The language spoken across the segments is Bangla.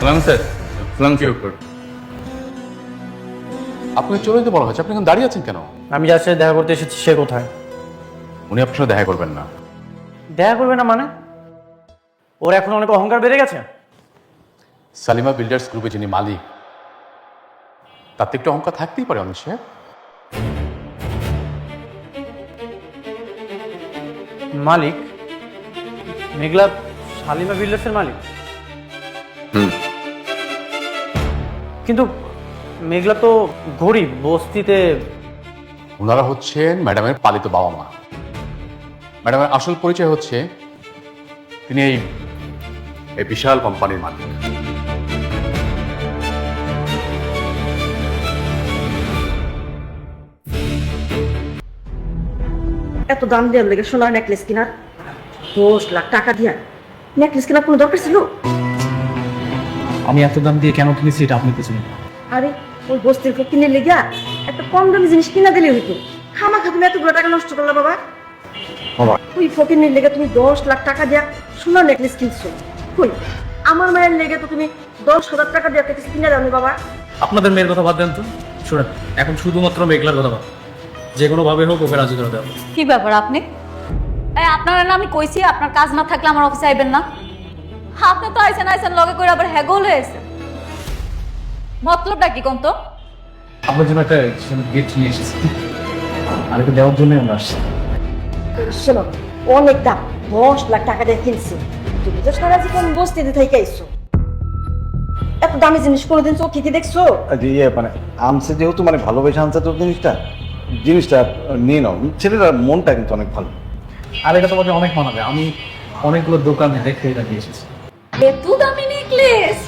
সালাম স্যার, সালাম কি উপর। আপনাকে চলে যেতে বলা হয়েছে, আপনি এখন দাঁড়িয়ে আছেন কেন? আমি যার সাথে দেখা করতে এসেছি সে কোথায়? উনি আপনার সাথে দেখা করবেন না। দেখা করবে না মানে? ওর এখন অনেক অহংকার বেড়ে গেছে। সালিমা বিল্ডার্স গ্রুপে যিনি মালিক, তার তো একটু অহংকার থাকতেই পারে অনিশ সাহেব। মালিক? মেঘলা শালিমা বিল্ডার্সের মালিক? কিন্তু মেঘলা তো গরিব, বস্তিতে। ওনারা হচ্ছেন ম্যাডামের পালিত বাবা মা। ম্যাডামের আসল পরিচয় হচ্ছে তিনি এই বিশাল কোম্পানির মালিক। এত দাম দেওয়ার লেগে সোনার নেকলেস কিনার 10 লাখ টাকা দিয়া নেকলেস কেনার কোনো দরকার ছিল? আমি এত দাম দিয়ে কেন কিনেছি এটা আপনি বুঝুন। আরে ওই বস্তির কিনে লেগা একটা কম দামি জিনিস কিনা দিলে হইতো। খামাখা তুমি এতগুলো টাকা নষ্ট করলা বাবা। ওই ফকিনের লেগে তুমি 10 লাখ টাকা দিয়া সোনার নেকলেস কিনছো। কই আমার মায়ের লেগে তো তুমি 10,000 টাকা দিয়া নেকলেস কিনে দাও বাবা। আপনাদের মেয়ের কথা বাদ দেন তো। শুনেন, এখন শুধুমাত্র মেঘলার কথা বাদ, যে কোনো ভাবে হোক ওকে রাজি করে দেওয়া। কি ব্যাপার আপনি? আপনারা না আমি কইছি আপনার কাজ না থাকলে আমার অফিসে আইবেন না। আপনি তো আইছেন লগে করে আবার হ্যাগো হয়েছে। মতলবটা কি কোন তো? আপনার জন্য একটা গিফট নিয়ে এসেছি, আর এটা দেওয়ার জন্যই আমরা আসছি। শোনো, অনেক দাম, 10 লাখ টাকা দিয়ে কিনছি। তুমি তো সারা জীবন বস্তিতে থেকে আইছো, এত দামি জিনিস কোনোদিন চোখে কি দেখছো? মানে আমসে যেহেতু মানে ভালোবেসে আনছে তো জিনিসটা নিয়ে নাও। ছেলেটার মনটা কিন্তু অনেক ভালো। আর এটা তোমাকে অনেক মানাবে। আমি অনেকগুলো দোকানে দেখে এটা দিয়ে এসেছি। এত দামি নেকলেস!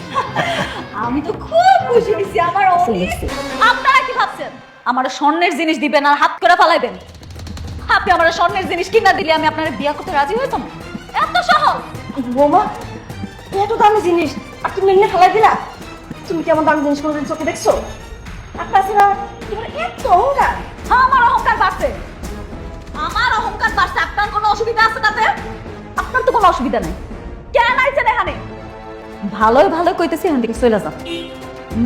আমি তো খুব খুশি হইছি। আমার অনেক। আপনারা কি ভাবছেন আমার স্বর্ণের জিনিস দিবেন আর হাত করে ফালাইবেন? আপনি আমার স্বর্ণের জিনিস কিনা দিলে আমি আপনার বিয়া করতে রাজি হইতাম? এত সহজ? বোমা, এত দামি জিনিস আর তুমি এমনি ফেলাই দিলা? তুমি কি আমার দামি জিনিস কোনোদিন চোখে দেখছো? আর তাছাড়া তোমার এত অহংকার। আমার অহংকার বাড়ছে। আমার অহংকার বাড়ছে। আপনার কোনো অসুবিধা আছে তাতে? আপনার তো কোনো অসুবিধা নাই। কেন আইছেন এখানে? ভালোই ভালো কইতেছি, এখান থেকে চলে যান,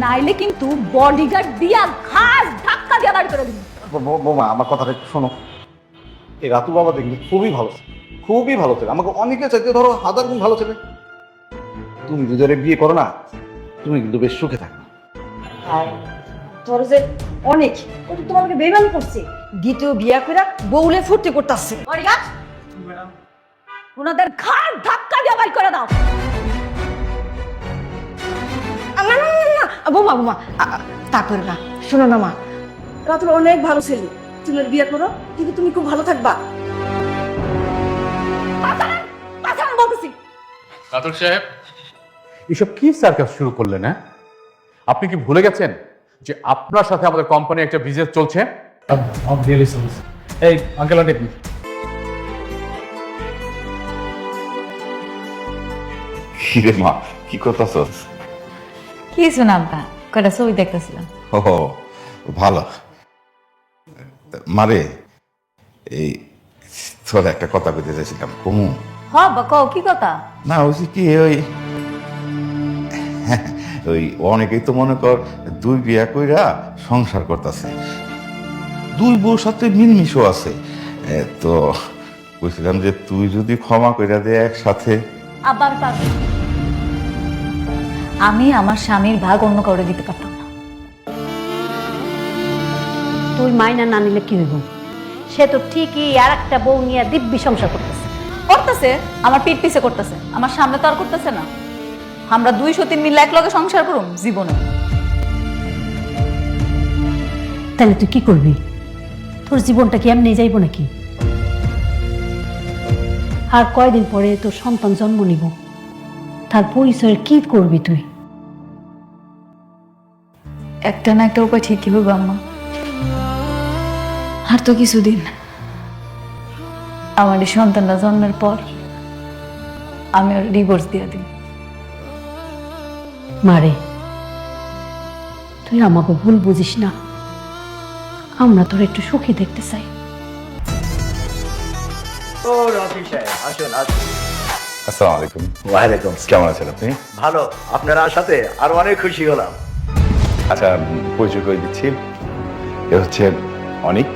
নাইলে কিন্তু বডিগার্ড দিয়া ঘাস ধাক্কা দিয়া বাড়ি করে দিন। বোমা, আমার কথাটা একটু শোনো। এই রাতু বাবা দেখলি খুবই ভালো ছিল, খুবই ভালো ছিল। আমাকে অনেকে চাইতে ধরো 1000 গুণ ভালো ছিল। তুমি যদি ওরে বিয়ে করো না, তুমি কিন্তু বেশ সুখে থাকবে। আর ধরো যে অনেক, ও তো তোমাকে বেইমানি করছে। দ্বিতীয় বিয়া করে বউলে ফুর্তি করতেছে। বডিগার্ড, ওনাদের ঘাস ধাক্কা দিয়া বাড়ি করে দাও। না না না না, বোমা বোমা, তা করে না। শোনো না মা, রাতুল অনেক ভালো ছেলে, তুমি ওর বিয়ে করো, কিন্তু তুমি খুব ভালো থাকবা। পাছান বলতেছি। রাতুল সাহেব, এসব কি সার্কাস শুরু করলেন? হ্যাঁ, আপনি কি ভুলে গেছেন যে আপনার সাথে আমাদের কোম্পানি একটা বিজনেস চলছে? এই আঙ্কেল আন্টি, কিরে মা, কি করতেছ? কি শুনাম তা? কয়টা ছবি দেখতেছিলাম। ও ভালো। মারে, এই তোর একটা কথা বলতে চাইছিলাম। কমু বা কও, কি কথা? না, হয়েছে কি, ওই অনেকেই তো মনে কর 2 বিয়া কইরা সংসার করতেছে, 2 বউর সাথে মিলমিশও আছে। তো বলছিলাম যে তুই যদি ক্ষমা কইরা দে একসাথে। আবার পারবো। আমি আমার স্বামীর ভাগ অন্য কাউরে দিতে পারতাম না। তুই মাইনা না নিলে কি হইব? সে তো ঠিকই আর একটা বউ নিয়ে দিব্যি সংসার করতেছে। করতেছে, আমার পিঠ পিছে করতেছে, আমার সামনে তো আর করতেছে না। আমরা 2-3 মিলে এক লগে সংসার করুম জীবনে। তাহলে তুই কি করবি? তোর জীবনটা কি এমনি যাইব নাকি? আর কয়দিন পরে তোর সন্তান জন্ম নিব, তার পরিচয় কি করবি তুই? একটা না একটা উপায় ঠিকই হবে আম্মা। আর তো কিছুদিন, আমার এই সন্তানটা জন্মের পর আমি ওর ডিভোর্স দিয়ে দিই। মারে, তুই আমাকে ভুল বুঝিস না। আমরা তোর একটু সুখী দেখতে চাই। ও রাফি সাহেব, আসুন আসুন। আসসালামু আলাইকুম। ওয়ালাইকুম কেমন আছেন আপনি? ভালো, আপনার আসাতে আরো অনেক খুশি হলাম। আচ্ছা, পরিচয় করে দিচ্ছি। এ হচ্ছে অনিক,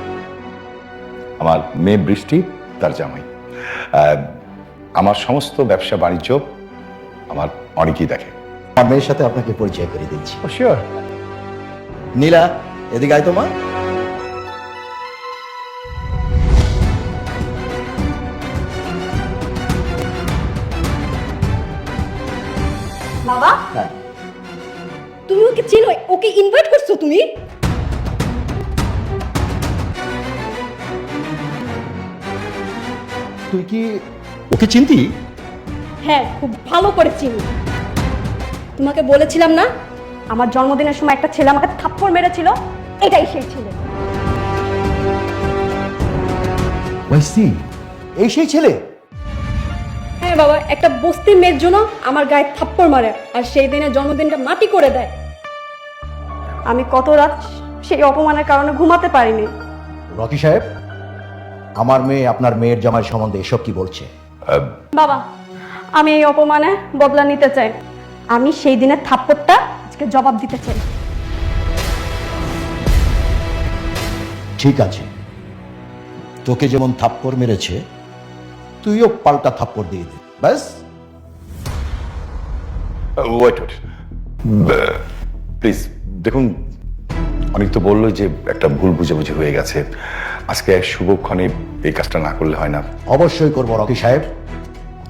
আমার মেয়ে বৃষ্টি, তার জামাই। আমার সমস্ত ব্যবসা বাণিজ্য আমার অনেকই দেখে। আমার মেয়ের সাথে আপনাকে পরিচয় করে দিচ্ছি। শিওর। নীলা, এদিকে আয় তোমা। বাবা হ্যাঁ। তুমি ওকে চিনো? ওকে ইনভাইট করছো তুমি? তুই কি ওকে চিনতি? হ্যাঁ, খুব ভালো করে চিনি। তোমাকে বলেছিলাম না, আমার জন্মদিনের সময় একটা ছেলে আমাকে থাপ্পড় মেরেছিল, এটাই সেই ছেলে। ওয়াইসি, এই সেই ছেলে? হ্যাঁ বাবা, একটা বস্তির মেয়ের জন্য আমার গায়ে থাপ্পড় মারে আর সেই দিনের জন্মদিনটা মাটি করে দেয়। আমি কত রাত সেই অপমানের কারণে ঘুমাতে পারিনি। রকি সাহেব, আমার মেয়ে আপনার মেয়ের জামাই সম্বন্ধে এসব কি বলছে? বাবা, আমি এই অপমানে বদলা নিতে চাই। আমি সেই দিনের থাপ্পড়টা আজকে জবাব দিতে চাই। ঠিক আছে, তোকে যেমন থাপ্পড় মেরেছে তুইও পাল্টা থাপ্পড় দিয়ে দে, ব্যাস। ওয়েট ওয়েট, প্লিজ দেখুন, অনেক তো বললো যে একটা ভুল বুঝাবুঝি হয়ে গেছে, আজকে এক শুভক্ষণে এই কাজটা না করলে হয় না। অবশ্যই করবো রকি সাহেব।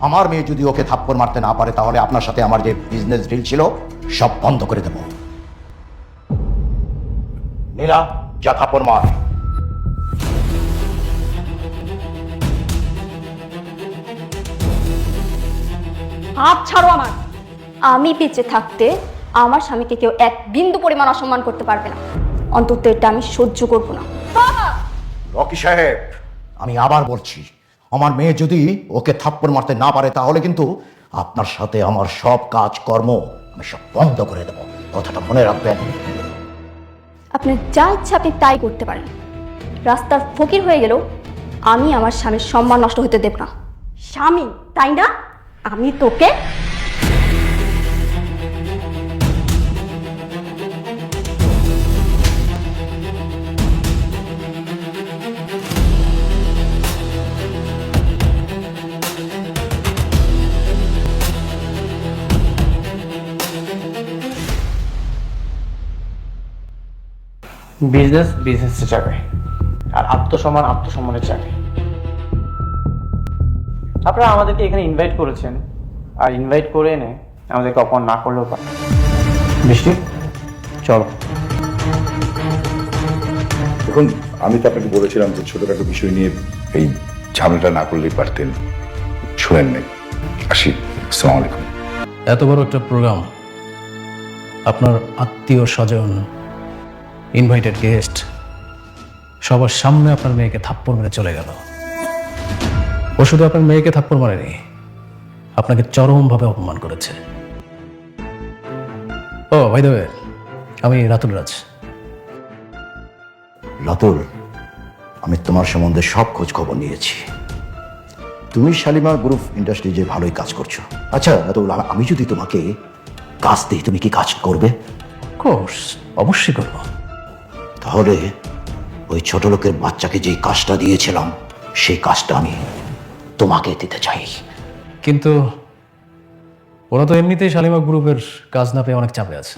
আমার মেয়ে যদি ওকে থাপ্পড় মারতে না পারে তাহলে আপনার সাথে আমার যে বিজনেস ডিল ছিল সব বন্ধ করে দেব। নীলা, যা থাপ্পড় মার। হাত ছাড়ো আমার। আমি বেঁচে থাকতে আমার স্বামীকে কেউ এক বিন্দু পরিমাণ অসম্মান করতে পারবে না, অন্তত এটা আমি সহ্য করব না। বাবা, রকি সাহেব, আমি আবার বলছি, আমার মেয়ে যদি ওকে থাপ্পড় মারতে না পারে তাহলে কিন্তু আপনার সাথে আমার সব কাজ কর্ম আমি সব বন্ধ করে দেব, কথাটা মনে রাখবেন। আপনার যা ইচ্ছা আপনি তাই করতে পারেন। রাস্তার ফকির হয়ে গেলেও আমি আমার স্বামীর সম্মান নষ্ট হতে দেব না। স্বামী তাই না? আমি তোকে বিজনেস বিজনেসের চাকরি, আর আত্মসম্মান আত্মসম্মানের চাকরি। আপনারা আমাদেরকে এখানে ইনভাইট করেছেন, আর ইনভাইট করে এনে আমাদেরকে অপমান না করলেও পারে। বৃষ্টি, চলো। দেখুন, আমি তো আপনাকে বলেছিলাম যে ছোটখাটো বিষয় নিয়ে এই ঝামেলাটা না করলেই পারতেন, শুনেন নাই। আসি, আসসালামু আলাইকুম। এত বড় একটা প্রোগ্রাম, আপনার আত্মীয় স্বজন, ইনভাইটেড গেস্ট, সবার সামনে আপনার মেয়েকে থাপ্পড় মেরে চলে গেল। ও শুধু আপনার মেয়েকে থাপ্পড় মারেনি, আপনাকে চরমভাবে অপমান করেছে। ও ভাই দেবে, আমি রাতুল রাজ। রাতুল, আমি তোমার সম্বন্ধে সব খোঁজ খবর নিয়েছি। তুমি শালিমা গ্রুপ ইন্ডাস্ট্রি যে ভালোই কাজ করছো। আচ্ছা রাতুল, আমি যদি তোমাকে কাজ দিই তুমি কি কাজ করবে? কোর্স অবশ্যই করবো। তাহলে ওই ছোট লোকের বাচ্চাকে যে কাজটা দিয়েছিলাম সেই কাজটা আমি তোমাকে দিতে চাই। কিন্তু ওরা তো এমনিতেই শালিমা গ্রুপের কাজ না পেয়ে অনেক চাপে আছে।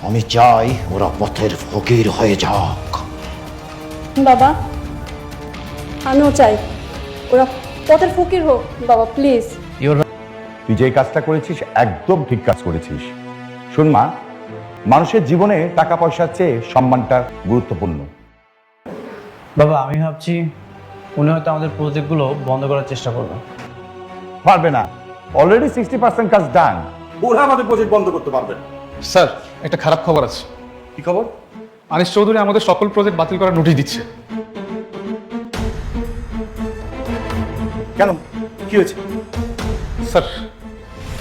আমি চাই ওরা পথের ফকির হয়ে যাক। বাবা, আমিও চাই ওরা পথের ফকির হোক। বাবা প্লিজ। তুই যে কাজটা করেছিস একদম ঠিক কাজ করেছিস। শোন মা, মানুষের জীবনে টাকা পয়সার চেয়ে সম্মানটা গুরুত্বপূর্ণ। বাবা, আমি ভাবছি উনি হয়তো আমাদের প্রজেক্টগুলো বন্ধ করার চেষ্টা করবে। পারবে না, অলরেডি 60% কাজ ডান। ওরা আমাদের প্রজেক্ট বন্ধ করতে পারবে না। স্যার, একটা খারাপ খবর আছে। কি খবর? আনিস চৌধুরী আমাদের সকল প্রজেক্ট বাতিল করার নোটিশ দিচ্ছে। কেন, কি হয়েছে? স্যার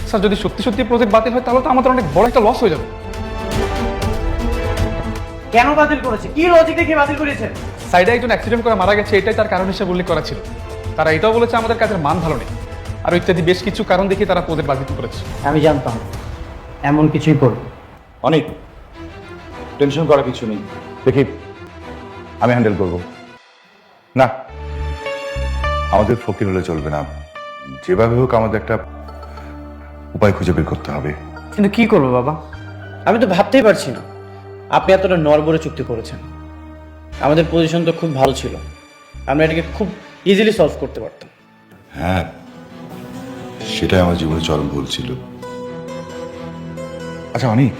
স্যার যদি সত্যি সত্যি প্রজেক্ট বাতিল হয় তাহলে তো আমাদের অনেক বড় একটা লস হয়ে যাবে। কেন বাতিল করেছে? কি লজিক দেখে বাতিল করেছে? সাইডে একজন অ্যাক্সিডেন্ট করে মারা গেছে, এটাই তার কারণ হিসেবে উল্লেখ করা ছিল। তারা এটাও বলেছে আমাদের কাজের মান ভালো নেই। আর ইত্যাদি বেশ কিছু কারণ দেখে তারা পদের রাজনীতি করেছে। আমি জানতাম এমন কিছুই করবো। অনেক টেনশন করার কিছু নেই, দেখি আমি হ্যান্ডেল করব। না, আমাদের ফকির হলে চলবে না, যেভাবে হোক আমাদের একটা উপায় খুঁজে বের করতে হবে। কিন্তু কি করবো বাবা, আমি তো ভাবতেই পারছি না। আপনি এতটা নড়বড়ে চুক্তি করেছেন, আমাদের পজিশন তো খুব ভালো ছিল, আমরা এটাকে খুব ইজিলি সলভ করতে পারতাম। হ্যাঁ, সেটাই আমার জীবনে চরম ভুল ছিল। আচ্ছা অনিক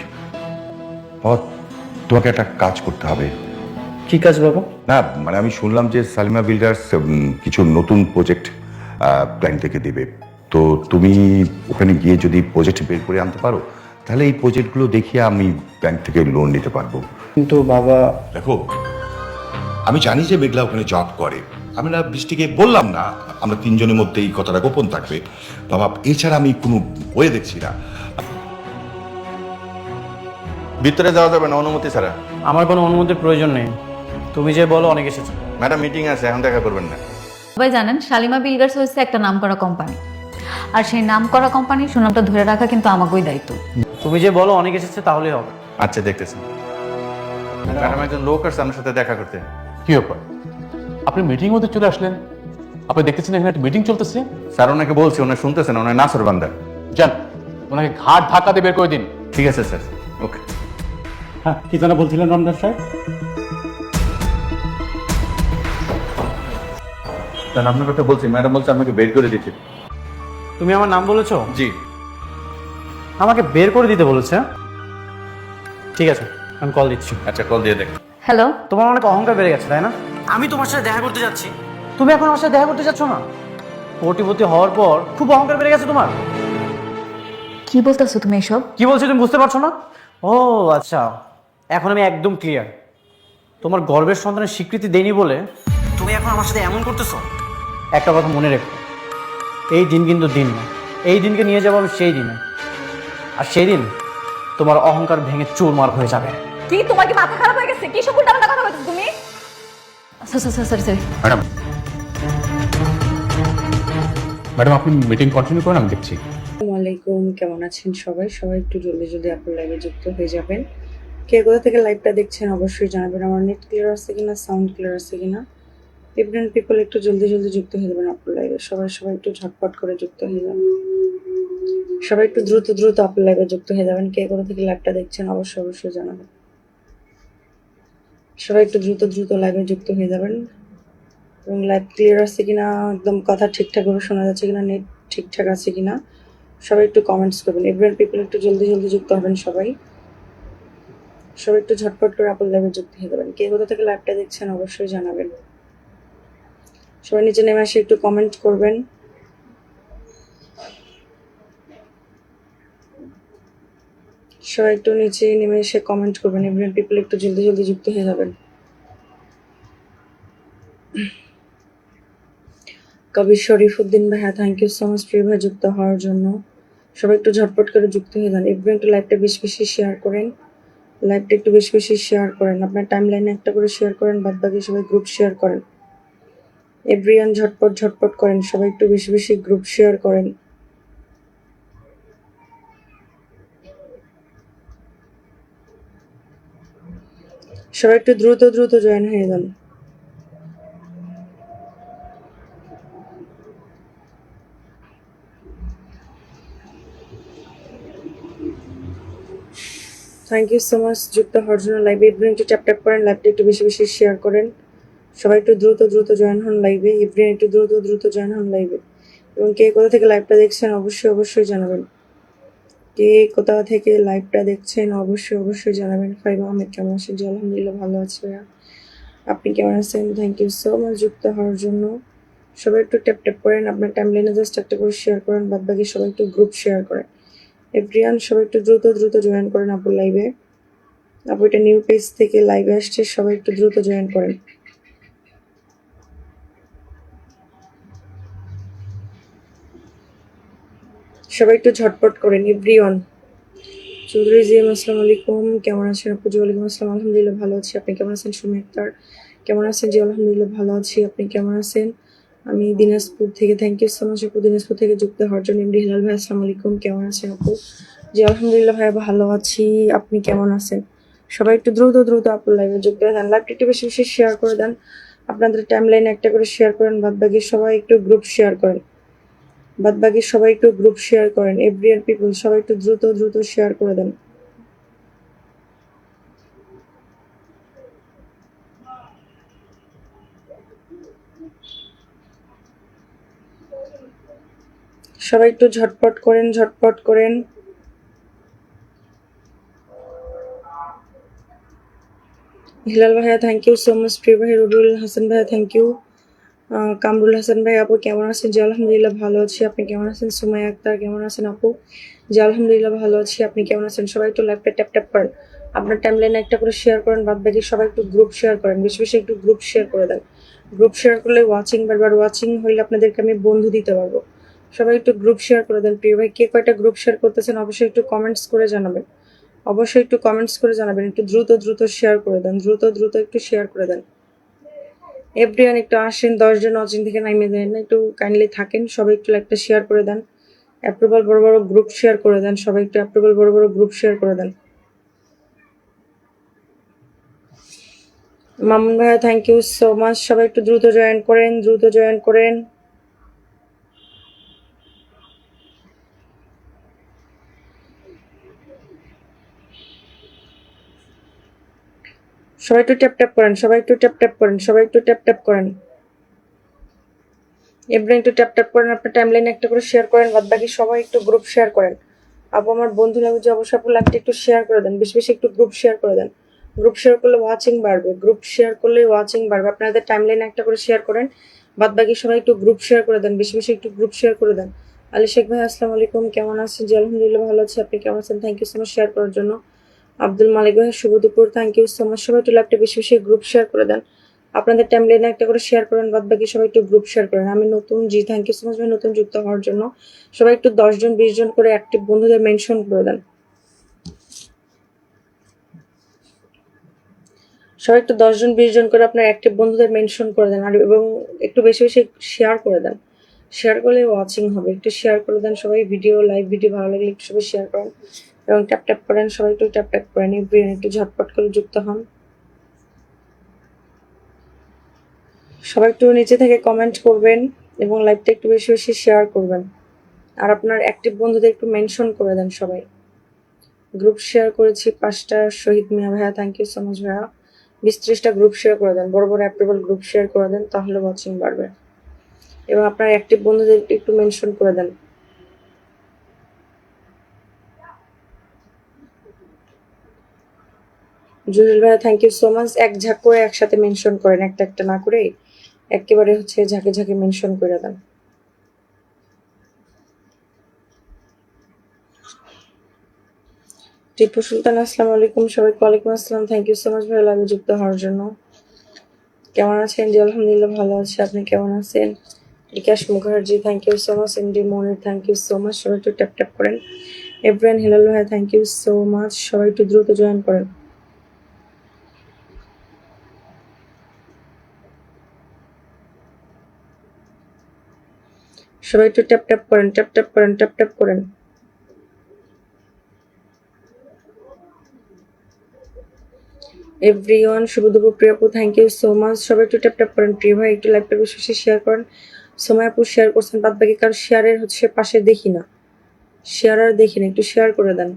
বাবা, তোমাকে একটা কাজ করতে হবে। কি কাজ বাবা? না মানে আমি শুনলাম যে সালিমা বিল্ডার্স কিছু নতুন প্রজেক্ট প্ল্যান থেকে দেবে, তো তুমি ওখানে গিয়ে যদি প্রজেক্ট বের করে আনতে পারো তাহলে এই প্রজেক্টগুলো দেখিয়ে আমি ব্যাংক থেকে লোন নিতে পারবো। কিন্তু বাবা, দেখো আমি জানি যে মেঘলা ওখানে জব করে, আমি না বৃষ্টিকে বললাম না আমরা তিনজনের মধ্যে এই কথাটা গোপন থাকবে বাবা, এছাড়া আমি কোনো বয়ে দেখছি না। ভিতরে যাওয়া যাবে না অনুমতি ছাড়া। আমার কোনো অনুমতির প্রয়োজন নেই, তুমি যে বলো অনেক এসেছো। ম্যাডাম মিটিং আছে, এখন দেখা করবেন না। সবাই জানেন শালিমা বিল্ডার্স হচ্ছে একটা নামকরা কোম্পানি, আর সেই নামকরা কোম্পানির সুনামটা ধরে রাখা কিন্তু আমাকেই দায়িত্ব। তুমি যে বলো অনেক এসেছে তাহলেই হবে। আচ্ছা দেখতেছি। ম্যাডাম একজন লোক আসছে আমার সাথে দেখা করতে। কি ব্যাপার, আপনি মিটিং মধ্যে চলে আসলেন? আপনি দেখতেছেন এখানে একটা মিটিং চলতেছে। স্যার ওনাকে বলছি, ওনার শুনতেছেন, ওনার নাসর বান্দার। যান ওনাকে ঘাট ধাক্কা দিয়ে বের করে দিন। ঠিক আছে স্যার, ওকে। হ্যাঁ, কি যেন বলছিলেন রমজান সাহেব? আপনার কথা বলছি, ম্যাডাম বলছে আমাকে বের করে দিতে। তুমি আমার নাম বলেছো? জি। আমাকে বের করে দিতে বলেছে? ঠিক আছে, আমি কল দিচ্ছি। আচ্ছা কল দিয়ে দেখ। হ্যালো, তোমার অনেক অহংকার বেড়ে গেছে তাই না? আমি তোমার সাথে দেখা করতে যাচ্ছি, তুমি এখন আমার সাথে দেখা করতে যাচ্ছ না? কোটিপতি হওয়ার পর খুব অহংকার বেড়ে গেছে তোমার। কি বলতেছো তুমি এসব? কি বলছো তুমি বুঝতে পারছো না? ও আচ্ছা, এখন আমি একদম ক্লিয়ার। তোমার গর্বের সন্তানের স্বীকৃতি দেইনি বলে তুমি এখন আমার সাথে এমন করতেছো। একটা কথা মনে রেখো, এই দিন কিন্তু দিন না, এই দিনকে নিয়ে যাবো আমি সেই দিনে, আর সেই দিন তোমার অহংকার ভেঙে চুরমার হয়ে যাবে। কি তোমার কি মাথা খারাপ হয়ে গেছে? কি সব উল্টাপাল্টা কথা বলছো তুমি? সরি। ম্যাডাম, ম্যাডাম আপনি মিটিং কন্টিনিউ করুন, আমি দেখছি। আসসালামু আলাইকুম, কেমন আছেন সবাই? সবাই একটু জলদি জলদি আপনার লাইভে যুক্ত হয়ে যাবেন। কে কোথা থেকে লাইভটা দেখছেন অবশ্যই জানাবেন। আমার নেট ক্লিয়ার আছে কিনা, সাউন্ড ক্লিয়ার আছে কিনা। ডিফারেন্ট পিপল একটু জলদি জলদি যুক্ত হয়ে যাবেন আপনার লাইভে। সবাই একটু ঝটপট করে যুক্ত হয়ে যাবেন। সবাই একটু দ্রুত আপনার লাইভে যুক্ত হয়ে যাবেন। কে কোথা থেকে লাইভটা দেখছেন অবশ্যই জানাবেন। সবাই একটু দ্রুত লাইভে যুক্ত হয়ে যাবেন এবং লাইভ ক্লিয়ার আছে কিনা, একদম কথা ঠিকঠাকভাবে শোনা যাচ্ছে কিনা, নেট ঠিকঠাক আছে কিনা সবাই একটু কমেন্টস করবেন। এভরিওয়ান পিপল একটু জলদি যুক্ত হবেন। সবাই একটু ঝটপট করে আপনার লাইভে যুক্ত হয়ে যাবেন। কে কোথা থেকে লাইভটা দেখছেন অবশ্যই জানাবেন। সবাই নিচে নেমে এসে একটু কমেন্ট করবেন। সবাই একটু নিচে নেমে এসে কমেন্ট করবেন। এভরিওয়ান পিপল একটু জলদি যুক্ত হয়ে যাবেন। কবি শরীফুদ্দিন ভাইয়া, থ্যাংক ইউ সো মাচ প্রিয় ভাই যুক্ত হওয়ার জন্য। সবাই একটু ঝটপট করে যুক্ত হয়ে যান। এভরিওয়ান একটু লাইভটা বেশি শেয়ার করেন। লাইভটা একটু বেশি শেয়ার করেন। আপনার টাইম লাইনে একটা করে শেয়ার করেন, বাদ বাকি সবাই গ্রুপ শেয়ার করেন। এভরিওয়ান ঝটপট করেন। সবাই একটু বেশি গ্রুপ শেয়ার করেন। সবাই একটু দ্রুত জয়েন হয়ে যান। থ্যাংক ইউ সো মাচ যুক্ত হওয়ার জন্য। লাইভে এভরিওয়ান একটু ট্যাপ করেন, লাইভটা একটু বেশি শেয়ার করেন। সবাই একটু দ্রুত জয়েন হন লাইভে। এভরিওয়ান একটু দ্রুত জয়েন হন লাইভে। এবং কে কোথা থেকে লাইভটা দেখছেন অবশ্যই জানাবেন। কে কোথা থেকে লাইভটা দেখছেন অবশ্যই জানাবেন। ফাইবা আহমেদ কেমন আছেন? জি আলহামদুলিল্লাহ ভালো আছি ভাইয়া, আপনি কেমন আছেন? থ্যাংক ইউ সো মাচ যুক্ত হওয়ার জন্য। সবাই একটু ট্যাপ করেন, আপনার টাইম লাইনে জাস্ট একটা করে শেয়ার করেন, বাদ বাকি সবাই একটু গ্রুপ শেয়ার করেন। এভরিওয়ান সবাই একটু দ্রুত জয়েন করেন আপুর লাইভে। আপু এটা নিউ পেজ থেকে লাইভে আসছে, সবাই একটু দ্রুত জয়েন করেন। সবাই একটু ঝটপট করেন এভরিওয়ান। চৌধুরী জিএম আসসালামু আলাইকুম, কেমন আছেন আপু? জি ওয়ালাইকুম আসসালাম, আলহামদুলিল্লাহ ভালো আছি, আপনি কেমন আছেন? সুমি আক্তার কেমন আছেন? জি আলহামদুলিল্লাহ ভালো আছি, আপনি কেমন আছেন? আমি দিনাজপুর থেকে, থ্যাংক ইউ সো মাচ আপু দিনাজপুর থেকে যুক্ত হওয়ার জন্য। এমডি হিলাল ভাই আসসালামু আলাইকুম, কেমন আছেন আপু? জি আলহামদুলিল্লাহ ভাইয়া ভালো আছি, আপনি কেমন আছেন? সবাই একটু দ্রুত দ্রুত আপুর লাইভে যুক্ত হয়ে যান, লাইভটা একটু বেশি বেশি শেয়ার করে দেন, আপনাদের টাইম লাইনে একটা করে শেয়ার করেন, বাদ বাকি সবাই একটু গ্রুপ শেয়ার করেন, বাদ বাকি সবাই একটু গ্রুপ শেয়ার করেন, এভরিওয়ান পিপল সবাই একটু দ্রুত দ্রুত শেয়ার করে দেন। সবাই একটু ঝটপট করেন, ঝটপট করেন। হিলাল ভাইয়া থ্যাংক ইউ সো মাচ, প্রিয় ভাই রবিউল হাসান ভাইয়া থ্যাংক ইউ, কামরুল হাসান ভাই আপু কেমন আছেন? জি আলহামদুলিল্লাহ ভালো আছি, আপনি কেমন আছেন? সুমাইয়া আক্তার কেমন আছেন আপু? জি আলহামদুলিল্লাহ ভালো আছি, আপনি কেমন আছেন? সবাই একটু লাইভটা ট্যাপ ট্যাপ করেন, আপনার টাইমলাইনে একটা করে শেয়ার করেন, বাদ বাকি সবাই একটু গ্রুপ শেয়ার করেন, বেশি বেশি একটু গ্রুপ শেয়ার করে দেন। গ্রুপ শেয়ার করলে ওয়াচিং বারবার, ওয়াচিং হইলে আপনাদেরকে আমি বন্ধু দিতে পারবো। সবাই একটু গ্রুপ শেয়ার করে দেন। প্রিয় ভাই কে কয়টা গ্রুপ শেয়ার করতেছেন অবশ্যই একটু কমেন্টস করে জানাবেন, অবশ্যই একটু কমেন্টস করে জানাবেন, একটু দ্রুত দ্রুত শেয়ার করে দেন, দ্রুত দ্রুত একটু শেয়ার করে দেন। এভরিওয়ান একটু আসেন, 10 জন ওয়াচিং থেকে নামিয়ে দেন না, একটু কাইন্ডলি থাকেন, সবাই একটু লাইকটা শেয়ার করে দেন, অ্যাপ্রুভাল বড় বড় গ্রুপ শেয়ার করে দেন, সবাই একটু অ্যাপ্রুভাল বড় বড় গ্রুপ শেয়ার করে দেন। মামুন ভাইয়া থ্যাংক ইউ সো মাচ, সবাই একটু দ্রুত জয়েন করেন, দ্রুত জয়েন করেন। সবাই একটু ট্যাপ ট্যাপ করেন, সবাই একটু ট্যাপ ট্যাপ করেন, সবাই একটু ট্যাপ ট্যাপ করেন, এভরিওয়ান একটু ট্যাপ ট্যাপ করেন, আপনার টাইমলাইনে একটা করে শেয়ার করেন, বাদ বাকি সবাই একটু গ্রুপ শেয়ার করেন। আপু আমার বন্ধু লাগবে যে অবশ্যই আপু লাইভটা একটু শেয়ার করে দেন, বেশি বেশি একটু গ্রুপ শেয়ার করে দেন, গ্রুপ শেয়ার করলে ওয়াচিং বাড়বে, গ্রুপ শেয়ার করলে ওয়াচিং বাড়বে, আপনাদের টাইমলাইনে একটা করে শেয়ার করেন, বাদ বাকি সবাই একটু গ্রুপ শেয়ার করে দেন, বেশি বেশি একটু গ্রুপ শেয়ার করে দেন। আলী শেখ ভাই আসসালামু আলাইকুম, কেমন আছেন? জি আলহামদুলিল্লাহ ভালো আছি, আপনি কেমন আছেন? Thank you so much share করার জন্য। আব্দুল মালিক ভাই শুভ দুপুর, থ্যাংক ইউ সো মাচ, সবাই একটু লাইভটা বেশি বেশি গ্রুপ শেয়ার করে দেন, আপনাদের টাইমলাইনে একটা করে শেয়ার করেন, বাদ বাকি সবাই একটু গ্রুপ শেয়ার করেন। আমি নতুন, জি থ্যাংক ইউ সো মাচ ভাই নতুন যুক্ত হওয়ার জন্য। সবাই একটু 10 জন 20 জন করে অ্যাক্টিভ বন্ধুদের মেনশন করে দেন, সবাই একটু 10 জন 20 জন করে আপনার অ্যাক্টিভ বন্ধুদের মেনশন করে দেন, আর এবং একটু বেশি বেশি শেয়ার করে দেন, শেয়ার করলে ওয়াচিং হবে, একটু শেয়ার করে দেন সবাই, ভিডিও লাইভ ভিডিও ভালো লাগলে একটু সবাই শেয়ার করেন এবং ট্যাপ ট্যাপ করেন, সবাই একটু ট্যাপ ট্যাপ করেন, এভরিওয়ান একটু ঝটপট করে যুক্ত হন। সবাই একটু নিচে থেকে কমেন্ট করবেন এবং লাইভটা একটু বেশি বেশি শেয়ার করবেন, আর আপনার অ্যাক্টিভ বন্ধুদের একটু মেনশন করে দেন সবাই। গ্রুপ শেয়ার করেছি 5টা, শহীদ মিয়া ভাইয়া থ্যাংক ইউ সো মাচ ভাইয়া, 20-30টা গ্রুপ শেয়ার করে দেন, বড় বড় অ্যাপ্রুভাল গ্রুপ শেয়ার করে দেন, তাহলে ওয়াচিং বাড়বে এবং আপনার অ্যাক্টিভ বন্ধুদের একটু মেনশন করে দেন। জুয়েল ভাইয়া থ্যাংক ইউ সো মাচ, এক ঝাঁক করে একসাথে মেনশন করেন, একটা একটা না করে একেবারে হচ্ছে ঝাঁকে ঝাঁকে মেনশন করে দেন। টিপু সুলতান আসসালামু আলাইকুম, সবাইকে ওয়ালাইকুম আসসালাম, থ্যাংক ইউ সো মাচ ভাই লাইভে যুক্ত হওয়ার জন্য। কেমন আছেন? জি আলহামদুলিল্লাহ ভালো আছি, আপনি কেমন আছেন? Bikash Mukherjee thank you so much, MD Monir thank you so much, সবাই একটু ট্যাপ ট্যাপ করেন। এভরিওয়ান হিলাল ভাই থ্যাংক ইউ সো মাচ, সবাই একটু দ্রুত জয়েন করেন। সবাই একটু ট্যাপ ট্যাপ করেন, ট্যাপ ট্যাপ করেন, ট্যাপ ট্যাপ করেন। এভরিওয়ান শুভ দুপুর, প্রিয় আপু থ্যাংক ইউ সো মাচ, সবাই একটু ট্যাপ ট্যাপ করেন। প্রিয় ভাই একটু লাইভটা বেশি বেশি শেয়ার করেন, সময় আপু শেয়ার করছেন, বাদ বাকি কারো শেয়ারের হচ্ছে পাশে দেখি না, শেয়ার আর দেখি না, একটু শেয়ার করে দেন।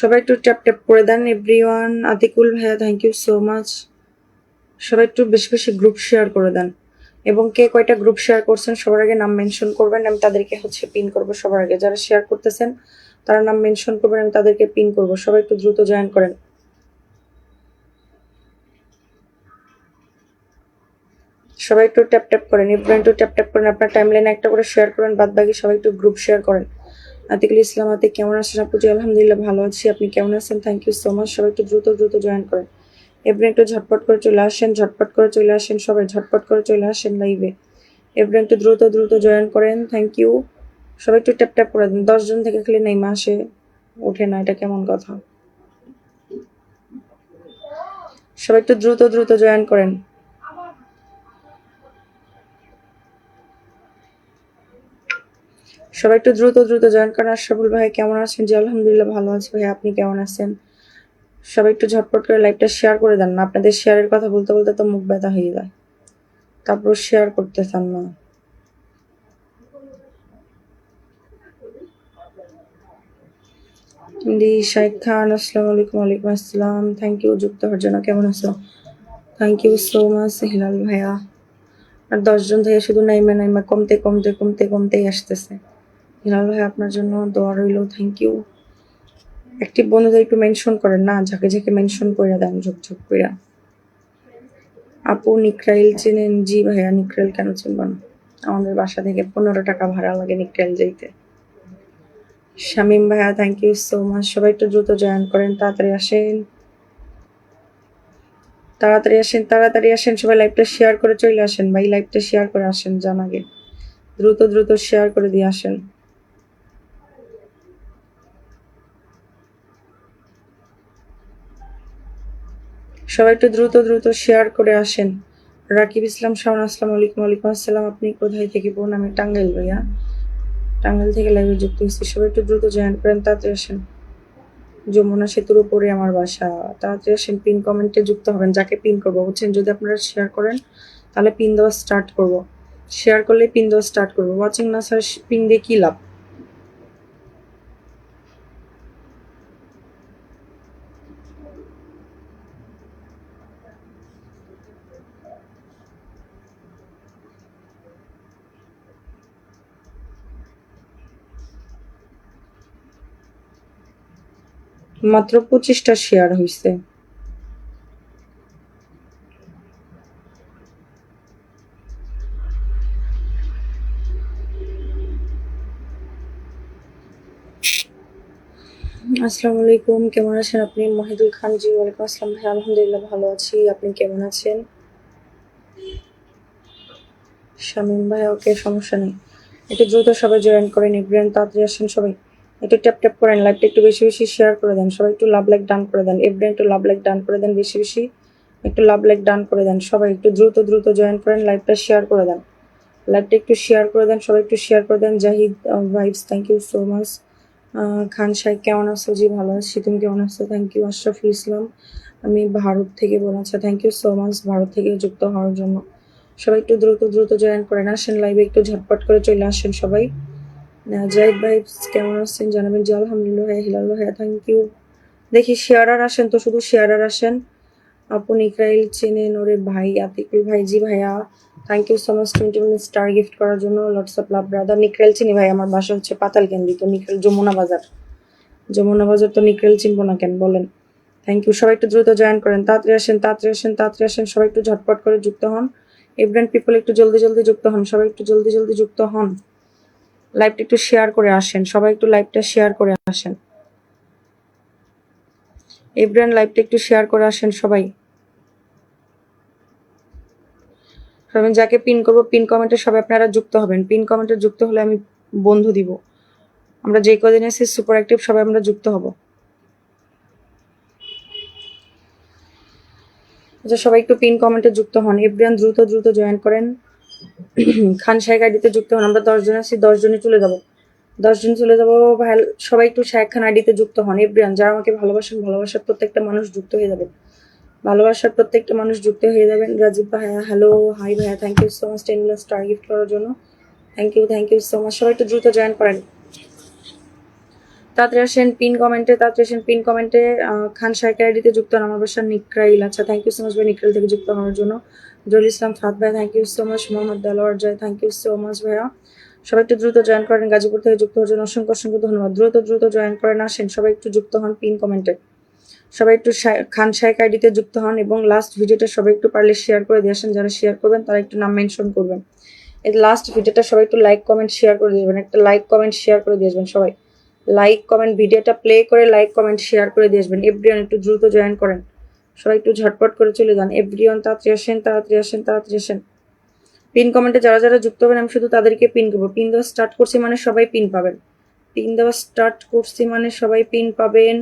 সবাই একটু ট্যাপ ট্যাপ করে দেন। এভরিওয়ান আতিকুল ভাইয়া থ্যাংক ইউ সো মাচ, সবাই একটু বেশি বেশি গ্রুপ শেয়ার করে দেন এবং কে কয়টা গ্রুপ শেয়ার করছেন সবার আগে নাম মেনশন করবেন, আমি তাদেরকে হচ্ছে পিন করব সবার আগে, যারা শেয়ার করতেছেন তারা নাম মেনশন করবেন, আমি তাদেরকে পিন করব, সবাই একটু দ্রুত জয়েন করেন। সবাই একটু ট্যাপ ট্যাপ করেন, এভরিওয়ান একটু ট্যাপ ট্যাপ করেন, আপনার টাইমলাইনে একটা করে শেয়ার করেন, বাদ বাকি সবাই একটু গ্রুপ শেয়ার করেন। আতিকুল ইসলাম আতিক কেমন আছেন আপু? জি আলহামদুলিল্লাহ ভালো আছি, আপনি কেমন আছেন? থ্যাংক ইউ সো মাচ, সবাই একটু দ্রুত দ্রুত জয়েন করেন। এভরিওয়ান একটু ঝটপট করে চলে আসেন, ঝটপট করে চলে আসেন, সবাই ঝটপট করে চলে আসেন লাইভে। এভরিওয়ান একটু দ্রুত দ্রুত জয়েন করেন, থ্যাংক ইউ। সবাই একটু ট্যাপ ট্যাপ করে দেন, 10 জন থেকে খালি নেইমা আসে ওঠে না, এটা কেমন কথা? সবাই একটু দ্রুত দ্রুত জয়েন করেন। সবাই একটু দ্রুত দ্রুত জয়েন করেন। আশরাফুল ভাই কেমন আছেন? জি আলহামদুলিল্লাহ ভালো আছি ভাই, আপনি কেমন আছেন? সবাই একটু ঝটপট করে লাইভটা শেয়ার করে দেন না, আপনাদের শেয়ারের কথা বলতে বলতে তো মুখ ব্যথা হয়ে যায়, তারপর শেয়ার করতে চান না। জি শাইখ খান আসসালামু আলাইকুম। ওয়ালাইকুম আসসালাম, থ্যাংক ইউ যুক্ত হওয়ার জন্য। কেমন আছো? Thank you so much Hilal ভাইয়া। আর 10 জন থেকে শুধু নাইমা নাইমা কমতে কমতে কমতে কমতেই আসতেছে। হিলাল ভাই আপনার জন্য দোয়া রইল, থ্যাংক ইউ। অ্যাক্টিভ বন্ধুদের একটু মেনশন করেন না, ঝাঁকে ঝাঁকে মেনশন করে দেন ঝুক ঝুক কইরা। আপু নিকরাইল চেনেন? জি ভাইয়া, নিকরাইল কেন চিনব না, আমাদের বাসা থেকে 15 টাকা ভাড়া লাগে নিকরাইল যাইতে। শামীম ভাইয়া থ্যাংক ইউ সো মাচ। সবাই একটু দ্রুত জয়েন করেন, তাড়াতাড়ি আসেন, তাড়াতাড়ি আসেন, তাড়াতাড়ি আসেন, সবাই লাইভটা শেয়ার করে চলে আসেন ভাই, লাইভটা শেয়ার করে আসেন, জান আগে দ্রুত দ্রুত শেয়ার করে দিয়ে আসেন। সবাই একটু দ্রুত দ্রুত শেয়ার করে আসেন। রাকিব ইসলাম শাওন আসসালামু আলাইকুম। ওয়ালাইকুম আসসালাম, আপনি কোথায় থেকে বোন? আমি টাঙ্গাইল ভাইয়া, টাঙ্গাইল থেকে লাইভে যুক্ত হয়েছি। সবাই একটু দ্রুত জয়েন করেন, তাড়াতাড়ি আসেন। যমুনা সেতুর উপরে আমার বাসা, তাড়াতাড়ি আসেন। পিন কমেন্টে যুক্ত হবেন, যাকে পিন করবো বুঝছেন, যদি আপনারা শেয়ার করেন তাহলে পিন দেওয়া স্টার্ট করব, শেয়ার করলে পিন দেওয়া স্টার্ট করবো। ওয়াচিং না স্যার, পিন দিয়ে কি লাভ? মাত্র 25টা শেয়ার হয়েছে। আসসালামু আলাইকুম, কেমন আছেন আপনি? মহিদুল খান জি ওয়ালাইকুম আসসালাম ভাই, আলহামদুলিল্লাহ ভালো আছি, আপনি কেমন আছেন? শামীম ভাই ওকে, সমস্যা নেই, একটু দ্রুত সবাই জয়েন করেন। এভরিওয়ান তাড়াতাড়ি আসেন, সবাই একটু ট্যাপ ট্যাপ করেন, লাইভটা একটু বেশি বেশি শেয়ার করে দেন, সবাই একটু লাভ লাইক ডান করে দেন। এভরিওয়ান একটু লাভ লাইক ডান করে দেন, বেশি বেশি একটু লাভ লাইক ডান করে দেন। সবাই একটু দ্রুত দ্রুত জয়েন করেন, লাইভটা শেয়ার করে দেন, লাইভটা একটু শেয়ার করে দেন, সবাই একটু শেয়ার করে দেন। Zahid vibes thank you so much. Khan সাহেব কেমন আছো? জি ভালো আছি, তুমি কেমন আছো? Thank you. আশরাফুল ইসলাম আমি ভারত থেকে বলেছি, thank you so much Bharat থেকে যুক্ত হওয়ার জন্য। সবাই একটু দ্রুত দ্রুত জয়েন করেন, আসেন লাইভে একটু ঝটপট করে চলে আসেন সবাই। জাহিদ ভাই কেমন আছেন জানাবেন। জি আলহামদুলিল্লাহ। হিলাল ভাইয়া থ্যাংক ইউ। দেখি শেয়ারার আসেন তো, শুধু শেয়ারার আসেন। আপু নিকরাইল চেনেন? ওরে ভাই আতিকুল ভাই, জি ভাইয়া thank you so much 20 star gift করার জন্য, লটস অফ লাভ ব্রাদার। নিকরাইল চিনি ভাই, আমার বাসা হচ্ছে পাতালকান্দি, তো নিকরাইল যমুনা বাজার, যমুনা বাজার তো নিকরাইল চিনবো না কেন বলেন? Thank you. সবাই একটু দ্রুত জয়েন করেন, তাড়াতাড়ি আসেন, তাড়াতাড়ি আসেন, তাড়াতাড়ি আসেন, সবাই একটু ঝটপট করে যুক্ত হন। এভরিওয়ান পিপল একটু জলদি জলদি যুক্ত হন, সবাই একটু জলদি জলদি যুক্ত হন, লাইভটা একটু শেয়ার করে আসেন, সবাই একটু লাইভটা শেয়ার করে আসেন। এভরিওয়ান লাইভটা একটু শেয়ার করে আসেন সবাই। আমি যাকে পিন করবো পিন কমেন্টে সবাই আপনারা যুক্ত হবেন, পিন কমেন্টে যুক্ত হলে আমি বন্ধু দিব। আমরা যে কদিন আছি সুপার অ্যাক্টিভ, সবাই আমরা যুক্ত হব। আচ্ছা সবাই একটু পিন কমেন্টে যুক্ত হন। এভরিওয়ান দ্রুত দ্রুত জয়েন করেন। খান শাইখ আইডিতে যুক্ত হন, আমরা 10 জন আছি, 10 জনে চলে যাব, 10 জন চলে যাবো ভাই। সবাই একটু শাইখ খান আইডিতে যুক্ত হন। এভরিওয়ান যারা আমাকে ভালোবাসেন, ভালোবাসার প্রত্যেকটা মানুষ যুক্ত হয়ে যাবে, ভালোবাসার প্রত্যেকটা মানুষ যুক্ত হয়ে যাবেন। রাজীব ভাইয়া হ্যালো, হাই ভাইয়া, thank you so much 10 million star gift করার জন্য, থ্যাংক ইউ সো মাচ। সবাই একটু দ্রুত জয়েন করেন, তাড়াতাড়ি আসেন পিন কমেন্টে, তাড়াতাড়ি আসেন পিন কমেন্টে। খান শাইখ আইডিতে যুক্ত হন, আমার বাসা নিকরাইল। আচ্ছা থ্যাংক ইউ সো মাচ ভাই নিকরাইল থেকে যুক্ত হওয়ার জন্য। জলিল ইসলাম ফাত ভাই thank you so much. Mohammad Delwar Joy thank you so much ভাইয়া। সবাই একটু দ্রুত জয়েন করেন, গাজীপুর থেকে যুক্ত হওয়ার জন্য অসংখ্য অসংখ্য ধন্যবাদ। দ্রুত দ্রুত জয়েন করেন, আসেন সবাই একটু যুক্ত হন পিন কমেন্টে, সবাই একটু খান শাইখ আইডিতে যুক্ত হন এবং লাস্ট ভিডিওটা সবাই একটু পারলে শেয়ার করে দিয়ে আসেন। যারা শেয়ার করবেন তারা একটু নাম মেনশন করবেন। এই লাস্ট ভিডিওটা সবাই একটু লাইক কমেন্ট শেয়ার করে দিয়ে যাবেন, একটা লাইক কমেন্ট শেয়ার করে দিয়ে আসবেন সবাই। লাইক কমেন্ট ভিডিওটা প্লে করে লাইক কমেন্ট শেয়ার করে দিয়ে আসবেন। এভরিওয়ান একটু দ্রুত জয়েন করেন, সবাই একটু ঝটপট করে চলে যান। এভরিওয়ান তাড়াতাড়ি আসেন, তাড়াতাড়ি আসেন, তাড়াতাড়ি আসেন। পিন কমেন্টে যারা যারা যুক্ত হবেন আমি শুধু তাদেরকে পিন করবো। পিন দেওয়া স্টার্ট করছি মানে সবাই পিন পাবেন। পিন দেওয়া স্টার্ট করছি মানে সবাই পিন পাবেন।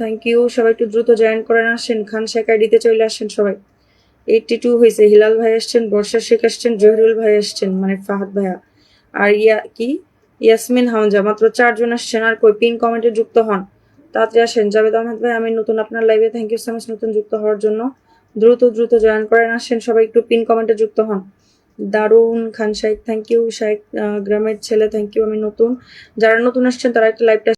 Thank you. সবাই একটু দ্রুত জয়েন করেন, আসেন। খান শেখ আইডিতে চলে আসেন সবাই। 82 হয়েছে। হিলাল ভাই আসছেন, বর্ষা শেখ আসছেন, জহিরুল ভাই আসছেন, মানে ফাহাদ ভাইয়া, আর ইয়াসমিন হামজা। মাত্র 4 জন আসছেন। আর কই পিন কমেন্টে যুক্ত হন, তাড়াতাড়ি আসেন। জাভেদ আহমেদ ভাই আমি নতুন আপনার লাইভে, থ্যাংক ইউ সো মাচ নতুন যুক্ত হওয়ার জন্য। দ্রুত দ্রুত জয়েন করেন, আসেন সবাই একটু পিন কমেন্টে যুক্ত হন। দারুন খান শাইক, থ্যাংক ইউ। শাইক গ্রামের ছেলে, থ্যাংক ইউ। আমি নতুন, যারা নতুন আসছেন তারা একটা লাইভটা